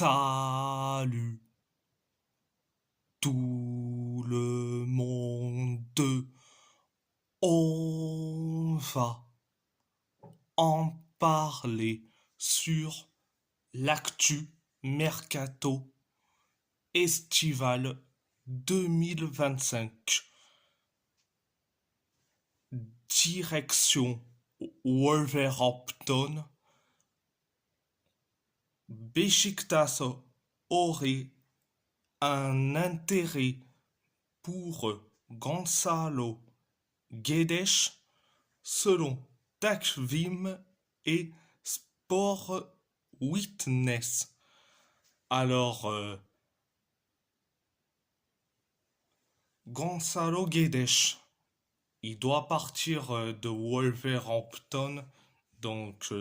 Salut tout le monde, on va en parler sur l'actu mercato estival 2025. Direction Wolverhampton, Beşiktaş aurait un intérêt pour Gonzalo Guedes selon Takvim et Sport Witness. Alors, Gonzalo Guedes, il doit partir de Wolverhampton, donc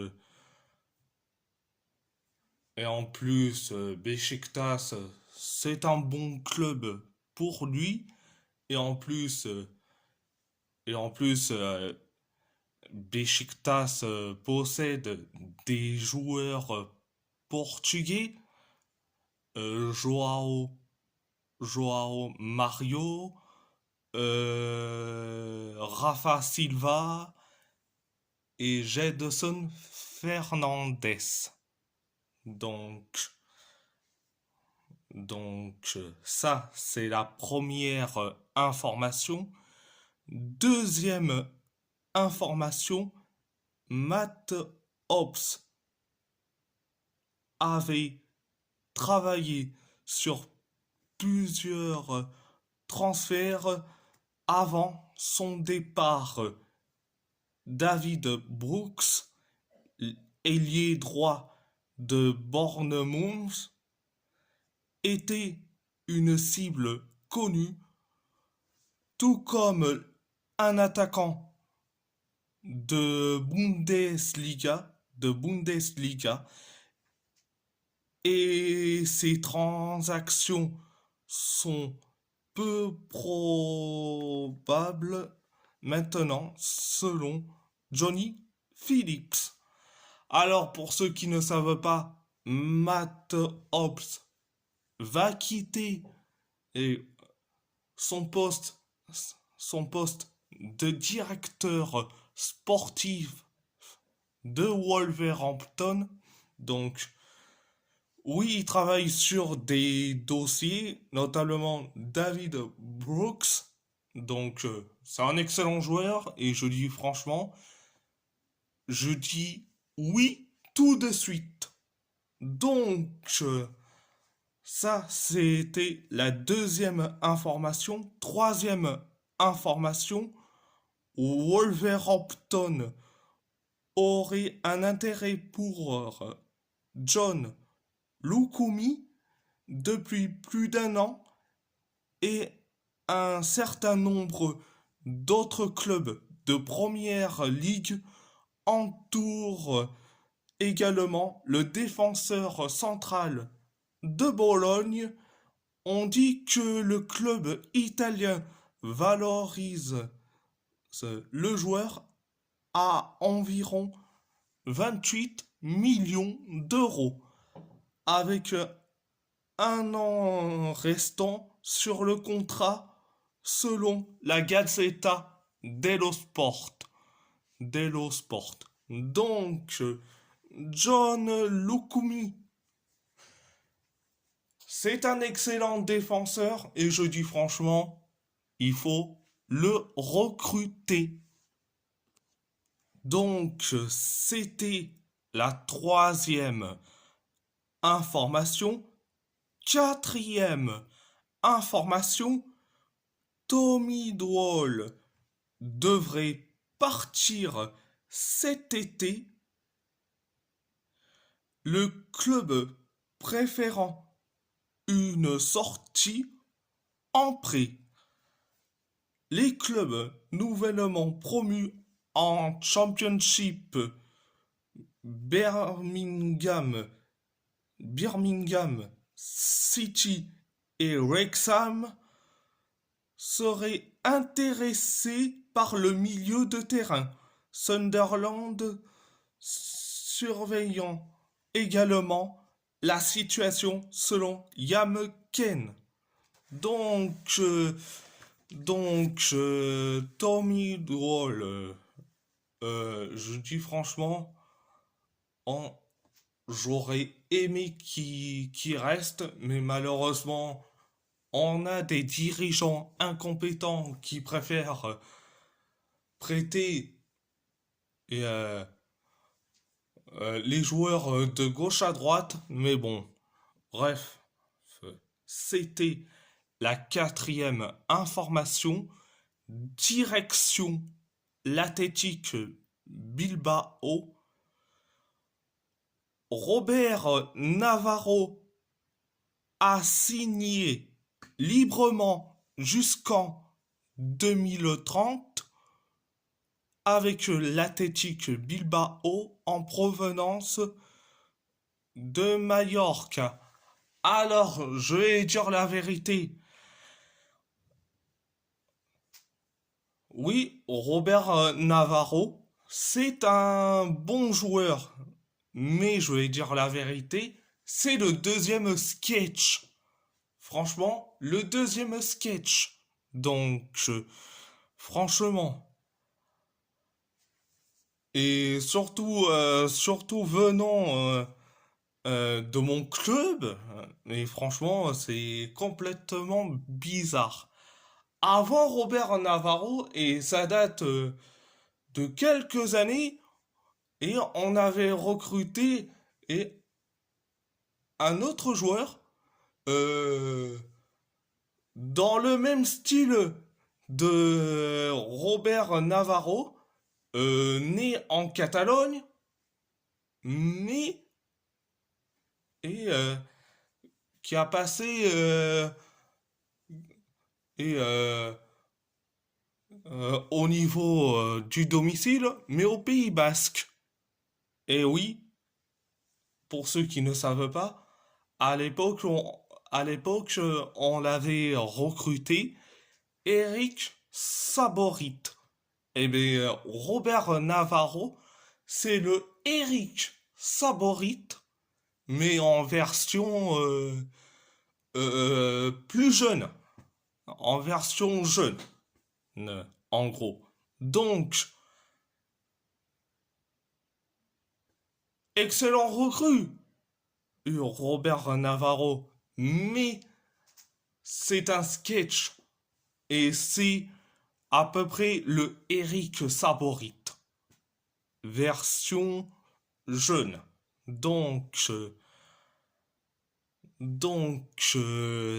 et en plus Beşiktaş, c'est un bon club pour lui et en plus Beşiktaş possède des joueurs portugais, Joao Mario, Rafa Silva et Gedson Fernandes. Donc ça, c'est la première information. Deuxième information, Matt Hobbs avait travaillé sur plusieurs transferts avant son départ. David Brooks, ailier droit de Bournemouth, était une cible connue, tout comme un attaquant de Bundesliga, et ces transactions sont peu probables maintenant selon Johnny Phillips. Alors pour ceux qui ne savent pas, Matt Hobbs va quitter son poste de directeur sportif de Wolverhampton. Donc oui, il travaille sur des dossiers, notamment David Brooks. Donc c'est un excellent joueur et je dis franchement, je dis oui tout de suite. Donc ça, c'était la deuxième information. Troisième information, Wolverhampton aurait un intérêt pour John Lukumi depuis plus d'un an et un certain nombre d'autres clubs de première ligue entourent également le défenseur central de Bologne. On dit que le club italien valorise le joueur à environ 28 millions d'euros, avec un an restant sur le contrat selon la Gazzetta dello Sport. Donc, John Lukumi, c'est un excellent défenseur et je dis franchement, il faut le recruter. Donc, c'était la troisième information. Quatrième information, Tommy Doyle devrait partir cet été. Le club préférant une sortie en prêt. Les clubs nouvellement promus en Championship, Birmingham City et Wrexham, seraient intéressés par le milieu de terrain. Sunderland surveillant également la situation selon Yamken. Donc, Tommy Drôle, je dis franchement, en j'aurais aimé qu'il reste, mais malheureusement, on a des dirigeants incompétents qui préfèrent prêter et, les joueurs de gauche à droite. Mais bon, bref, c'était la quatrième information. Direction l'Athletic Bilbao. Robert Navarro a signé librement jusqu'en 2030 avec l'Athletic Bilbao en provenance de Mallorca. Alors, je vais dire la vérité. Oui, Robert Navarro, c'est un bon joueur, mais je vais dire la vérité, c'est le deuxième sketch. Franchement, le deuxième sketch. Donc, franchement. Et surtout venant de mon club, et franchement, c'est complètement bizarre. Avant Robert Navarro, et ça date de quelques années, et on avait recruté et un autre joueur euh, dans le même style de Robert Navarro, né en Catalogne, mais et qui a passé et au niveau du domicile, mais au Pays Basque. Et oui, pour ceux qui ne savent pas, à l'époque, on l'avait recruté Eric Saborit. Eh bien, Robert Navarro, c'est le Eric Saborit, mais en version plus jeune, en version jeune, en gros. Donc, excellent recrue, Robert Navarro, mais c'est un sketch et c'est à peu près le Eric Saborit, version jeune. Donc,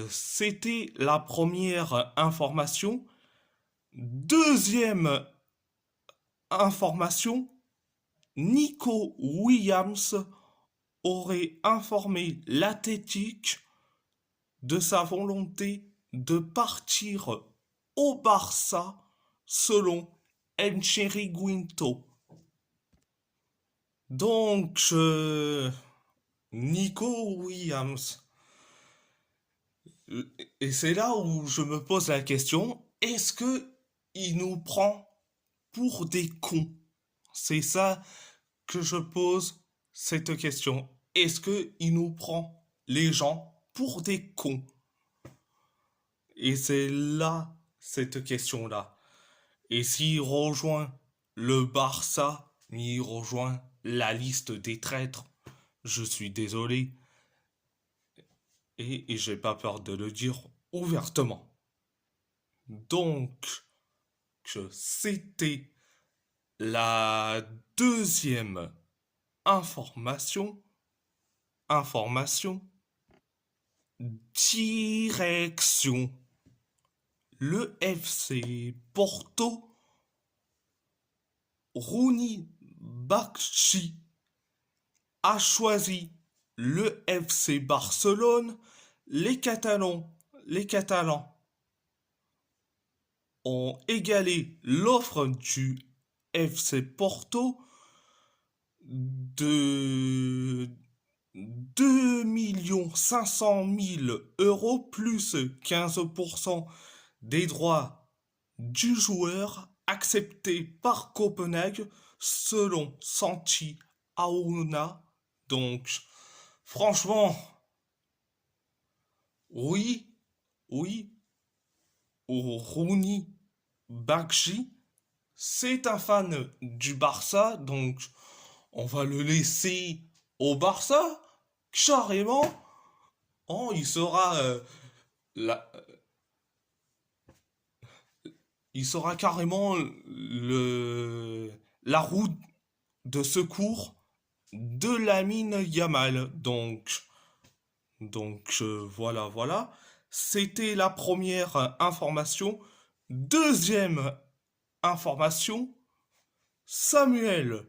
c'était la première information. Deuxième information, Nico Williams aurait informé l'Athletic de sa volonté de partir au Barça selon Encheri Guinto. Donc, Nico Williams. Et c'est là où je me pose la question, est-ce que il nous prend pour des cons? C'est ça que je pose cette question. Est-ce que il nous prend les gens pour des cons? Et c'est là cette question-là. Et s'il rejoint le Barça, il rejoint la liste des traîtres, je suis désolé. Et j'ai pas peur de le dire ouvertement. Donc, c'était la deuxième information. Information. Direction. Le FC Porto. Rouni Bakshi a choisi le FC Barcelone. Les Catalans ont égalé l'offre du FC Porto de 2 500 000 € plus 15% des droits du joueur acceptés par Copenhague selon Santi Aouna. Donc, Franchement, oui, oui, Rooney Bakshi, c'est un fan du Barça, donc on va le laisser au Barça, carrément. Oh, la- il sera carrément la roue de secours de Lamine Yamal. Voilà, voilà. C'était la première information. Deuxième information, Samuel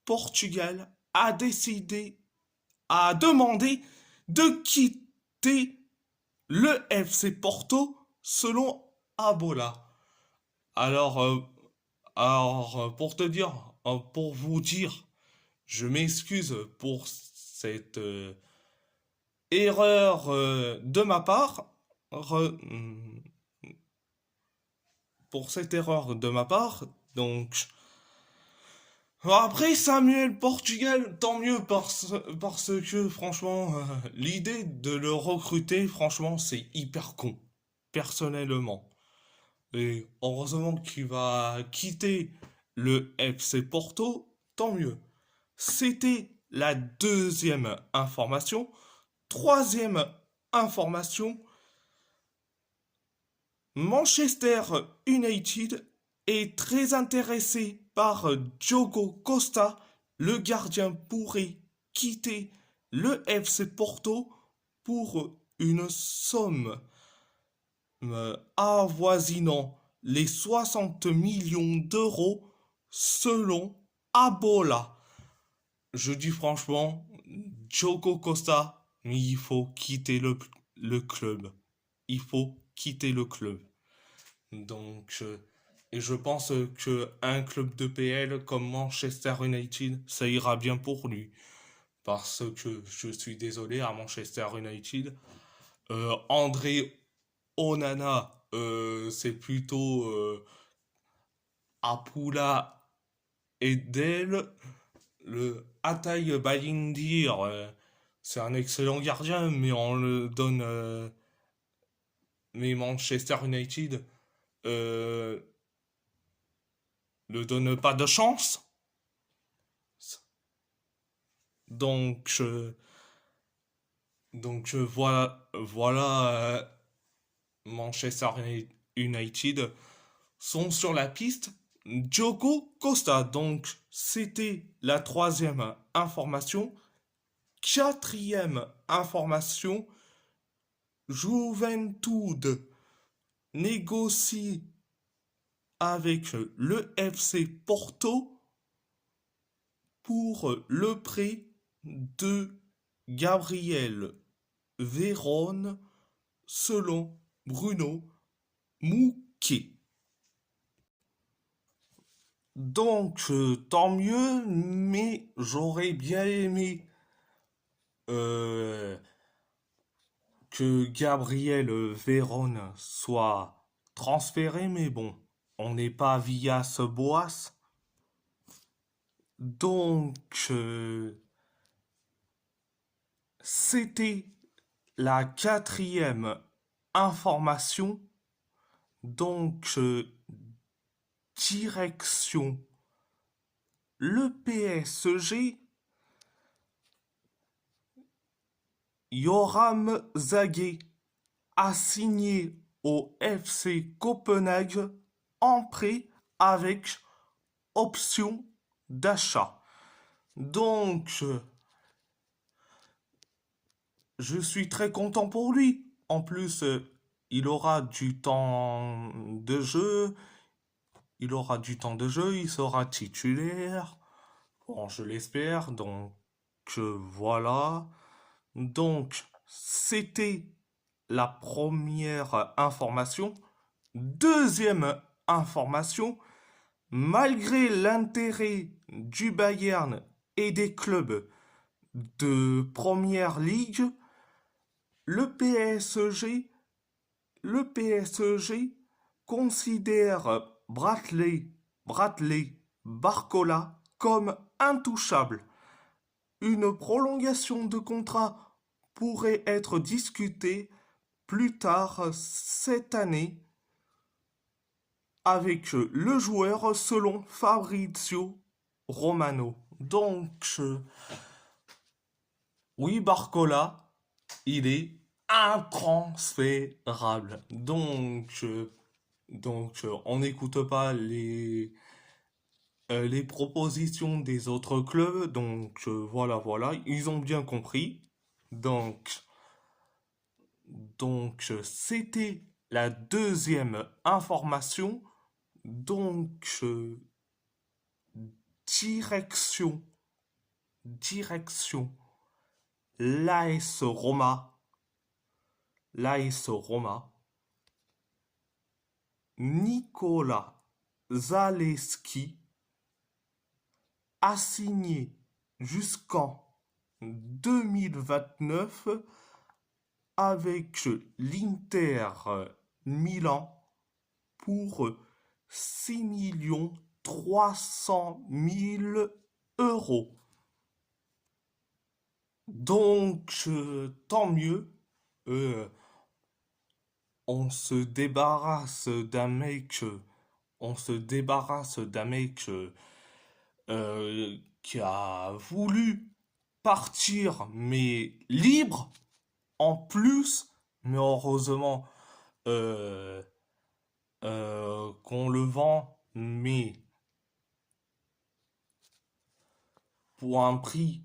Portugal a demandé de quitter le FC Porto selon Abola. Alors, euh, pour te dire, pour vous dire, je m'excuse pour cette erreur de ma part. Pour cette erreur de ma part. Donc, après Samuel Portugal, tant mieux parce que franchement, l'idée de le recruter, franchement, c'est hyper con, personnellement. Et heureusement qu'il va quitter le FC Porto, tant mieux. C'était la deuxième information. Troisième information, Manchester United est très intéressé par Diogo Costa. Le gardien pourrait quitter le FC Porto pour une somme avoisinant les 60 millions d'euros selon Abola. Je dis franchement, Diogo Costa, il faut quitter le club. Il faut quitter le club. Donc, et je pense que un club de PL comme Manchester United, ça ira bien pour lui. Parce que je suis désolé à Manchester United, André Onana, c'est plutôt Apula et Del. Le Ataï Bayindir, c'est un excellent gardien, mais on le donne. Mais Manchester United euh, ne donne pas de chance. Donc, voilà, Manchester United sont sur la piste Diogo Costa. Donc, c'était la troisième information. Quatrième information, Juventud négocie avec le FC Porto pour le prêt de Gabriel Vérone selon Bruno Mouquet. Donc, tant mieux, mais j'aurais bien aimé euh, que Gabriel Vérone soit transféré, mais bon, on n'est pas via ce Boas. Donc, c'était la quatrième information. Donc, direction le PSG, Yoram Zaguet a signé au FC Copenhague en prêt avec option d'achat. Donc, je suis très content pour lui. En plus, il aura du temps de jeu. Il aura du temps de jeu, il sera titulaire. Bon, je l'espère. Donc, voilà. Donc, c'était la première information. Deuxième information, malgré l'intérêt du Bayern et des clubs de Première Ligue, le PSG, le PSG considère Bradley Barcola comme intouchable. Une prolongation de contrat pourrait être discutée plus tard cette année avec le joueur selon Fabrizio Romano. Donc, oui, Barcola, il est intransférable. On n'écoute pas les propositions des autres clubs. Voilà, ils ont bien compris. Donc, c'était la deuxième information. Donc, direction, direction, l'AS Roma, l'AS Roma, Nicolas Zaleski a signé jusqu'en 2029 avec l'Inter Milan pour 6 300 000 euros. Donc, tant mieux. Euh, on se débarrasse d'un mec. On se débarrasse d'un mec qui a voulu partir, mais libre en plus. Mais heureusement euh, qu'on le vend, mais pour un prix,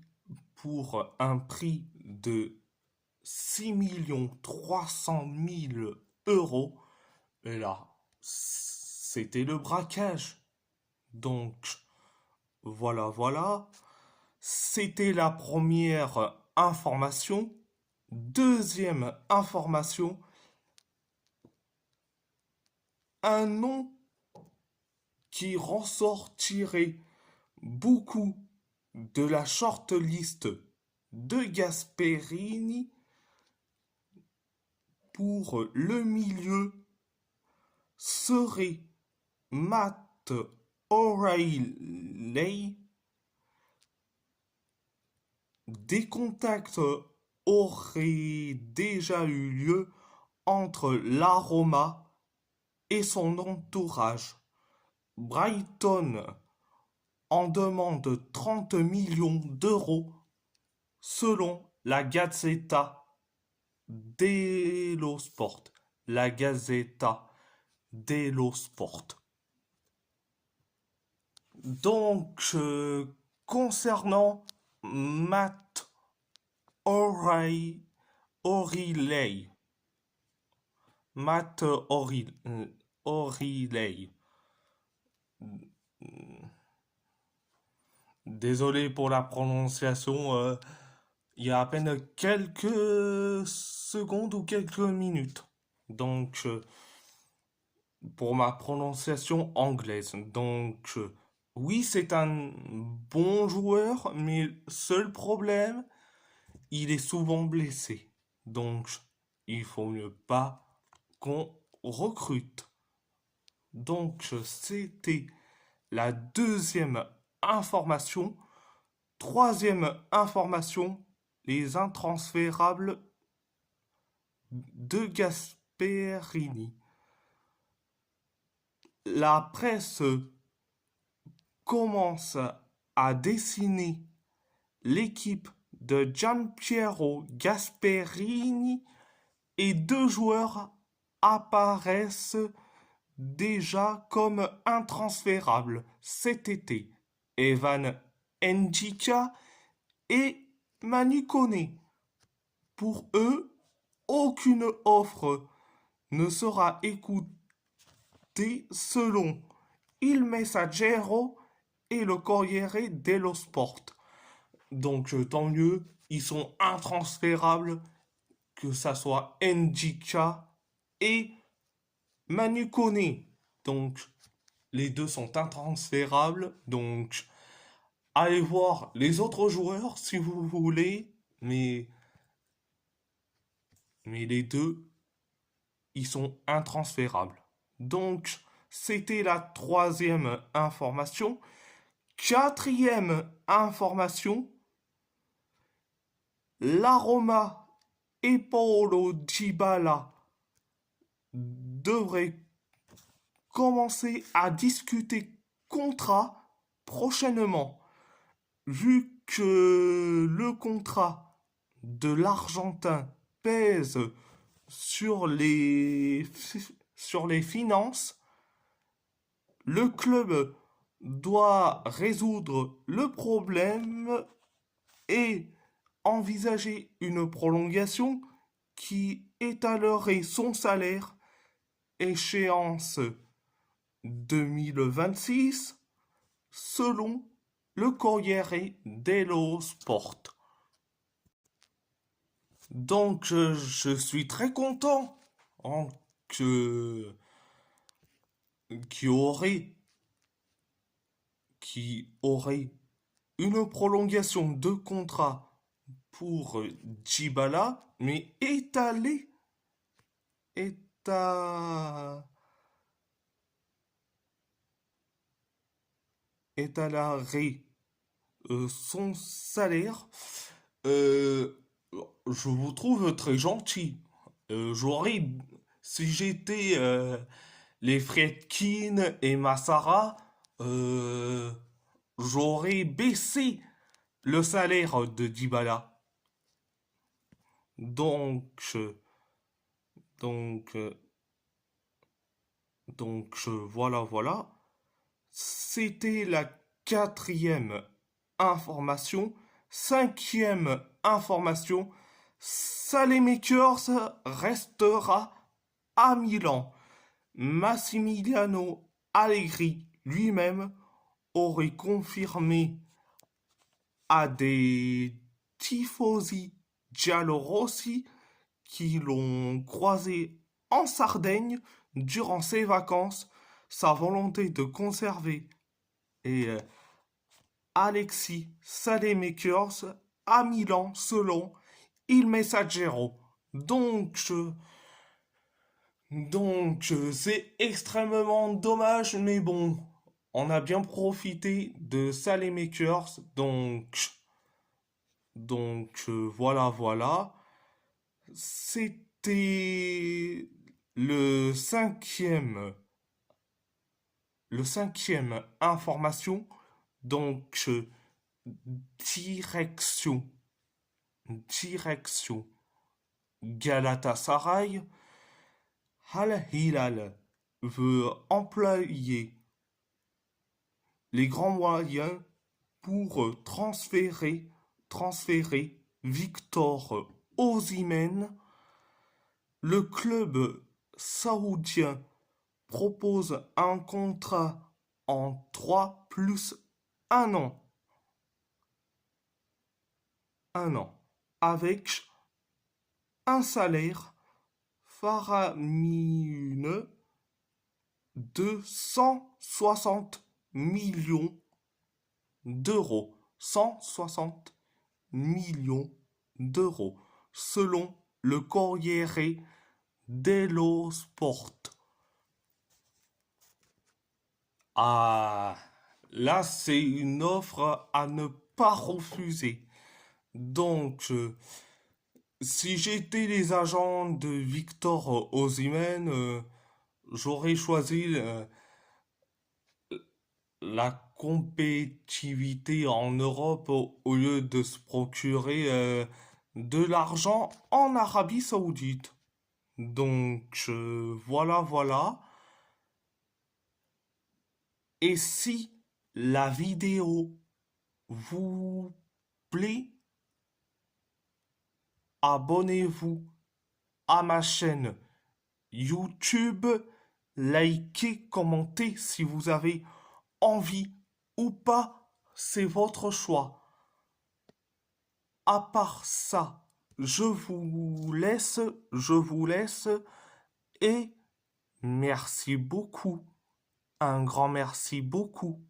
pour un prix de 6 300 000 euros. Et là, c'était le braquage. Donc, voilà. C'était la première information. Deuxième information, un nom qui ressortirait beaucoup de la shortlist de Gasperini pour le milieu serait Matt O'Reilly. Des contacts auraient déjà eu lieu entre la Roma et son entourage. Brighton en demande 30 millions d'euros selon la Gazzetta dello Sport. La Gazzetta dello Sport. Donc, concernant Matt O'Reilly, Matt O'Reilly. Désolé pour la prononciation, il y a à peine quelques secondes ou quelques minutes. Donc, pour ma prononciation anglaise. Donc, oui, c'est un bon joueur, mais seul problème, il est souvent blessé. Donc, il faut mieux pas qu'on recrute. Donc, c'était la deuxième information. Troisième information, les intransférables de Gasperini. La presse commence à dessiner l'équipe de Gianpiero Gasperini et deux joueurs apparaissent déjà comme intransférables cet été. Evan Ndika et Manu Kone. Pour eux, aucune offre ne sera écoutée selon Il Messaggero et le Corriere dello Sport. Donc tant mieux, ils sont intransférables, que ça soit Ndika et Manu Kone. Donc les deux sont intransférables. Donc allez voir les autres joueurs si vous voulez, mais les deux, ils sont intransférables. Donc, c'était la troisième information. Quatrième information, la Roma et Paulo Dybala devraient commencer à discuter contrat prochainement, vu que le contrat de l'Argentin pèse sur les finances. Le club doit résoudre le problème et envisager une prolongation qui étalerait son salaire, échéance 2026, selon le Corriere dello Sport. Donc je suis très content hein, que qui aurait une prolongation de contrat pour Dybala, mais éta- étalerait son salaire. Euh, je vous trouve très gentil. J'aurais, si j'étais les Friedkin et Massara, euh, j'aurais baissé le salaire de Dybala. Donc, donc, voilà. C'était la quatrième information. Cinquième information. Saelemaekers restera à Milan. Massimiliano Allegri lui-même aurait confirmé à des tifosi giallorossi qui l'ont croisé en Sardaigne durant ses vacances sa volonté de conserver et Alexis Saelemaekers à Milan selon Il Messaggero. Donc, c'est extrêmement dommage, mais bon, on a bien profité de Saelemaekers, voilà. C'était le cinquième information, donc direction Galatasaray. Al Hilal veut employer les grands moyens pour transférer Victor Osimhen. Le club saoudien propose un contrat en 3 plus 1 an. Avec un salaire faramineux de 160 millions d'euros. 160 millions d'euros, selon le Corriere dello Sport. Ah, là, c'est une offre à ne pas refuser. Donc, si j'étais les agents de Victor Osimhen, j'aurais choisi la compétitivité en Europe au lieu de se procurer de l'argent en Arabie Saoudite. Donc, voilà. Et si la vidéo vous plaît, abonnez-vous à ma chaîne YouTube, likez, commentez si vous avez envie ou pas, c'est votre choix. À part ça, je vous laisse et merci beaucoup. Un grand merci beaucoup.